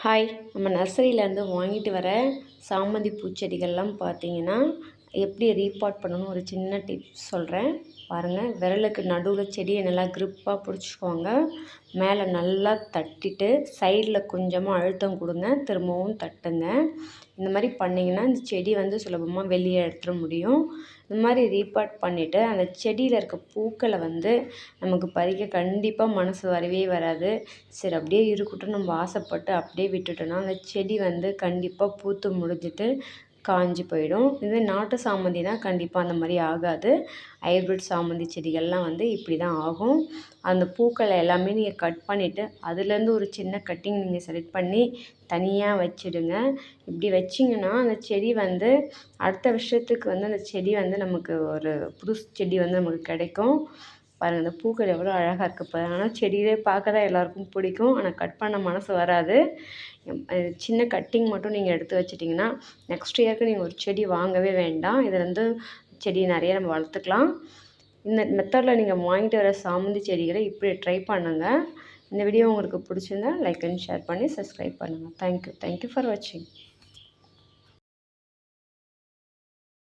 Hi, நம்ம நர்சரியிலேருந்து வாங்கிட்டு வர சாமந்தி பூச்செடிகள்லாம் பார்த்தீங்கன்னா எப்படி ரீபாட் பண்ணணும் ஒரு சின்ன டிப்ஸ் சொல்கிறேன் பாருங்கள். விரலுக்கு நடுவில் செடியை நல்லா க்ரிப்பாக பிடிச்சிக்கோங்க. மேலே நல்லா தட்டிட்டு சைடில் கொஞ்சமாக அழுத்தம் கொடுங்க, திரும்பவும் தட்டுங்க. இந்த மாதிரி பண்ணிங்கன்னா இந்த செடி சுலபமாக வெளியே எடுத்துட முடியும். இந்த மாதிரி ரீபாட் பண்ணிவிட்டு அந்த செடியில் இருக்க பூக்களை நமக்கு பறிக்க கண்டிப்பாக மனசு வரவே வராது. சரி அப்படியே இருக்கட்டும் நம்ம ஆசைப்பட்டு அப்படியே விட்டுட்டோன்னா அந்த செடி கண்டிப்பாக பூத்து முடிஞ்சிட்டு காஞ்சி போயிடும். இதே நாட்டு சாமந்தினா கண்டிப்பாக அந்த மாதிரி ஆகாது. ஹைப்ரிட் சாமந்தி செடிகள்லாம் இப்படி தான் ஆகும். அந்த பூக்களை எல்லாமே நீங்கள் கட் பண்ணிவிட்டு அதுலேருந்து ஒரு சின்ன கட்டிங் நீங்கள் செலக்ட் பண்ணி தனியாக வச்சுடுங்க. இப்படி வச்சிங்கன்னா அந்த செடி அடுத்த வருஷத்துக்கு அந்த செடி நமக்கு ஒரு புது செடி நமக்கு கிடைக்கும். பாருங்கள் இந்த பூக்கள் எவ்வளோ அழகாக இருக்குது பாருங்கள். ஆனால் செடியிலே பார்க்க தான் எல்லாருக்கும் பிடிக்கும், ஆனால் கட் பண்ண மனசு வராது. சின்ன கட்டிங் மட்டும் நீங்கள் எடுத்து வச்சிட்டிங்கன்னா நெக்ஸ்ட் இயருக்கு நீங்கள் ஒரு செடி வாங்கவே வேண்டாம். இதில் செடி நிறைய நம்ம வளர்த்துக்கலாம். இந்த மெத்தடில் நீங்கள் வாங்கிட்டு வர சாமந்தி செடிகளை இப்படி ட்ரை பண்ணுங்கள். இந்த வீடியோ உங்களுக்கு பிடிச்சிருந்தா லைக் அண்ட் ஷேர் பண்ணி சப்ஸ்கிரைப் பண்ணுங்கள். தேங்க்யூ ஃபார் வாட்சிங்.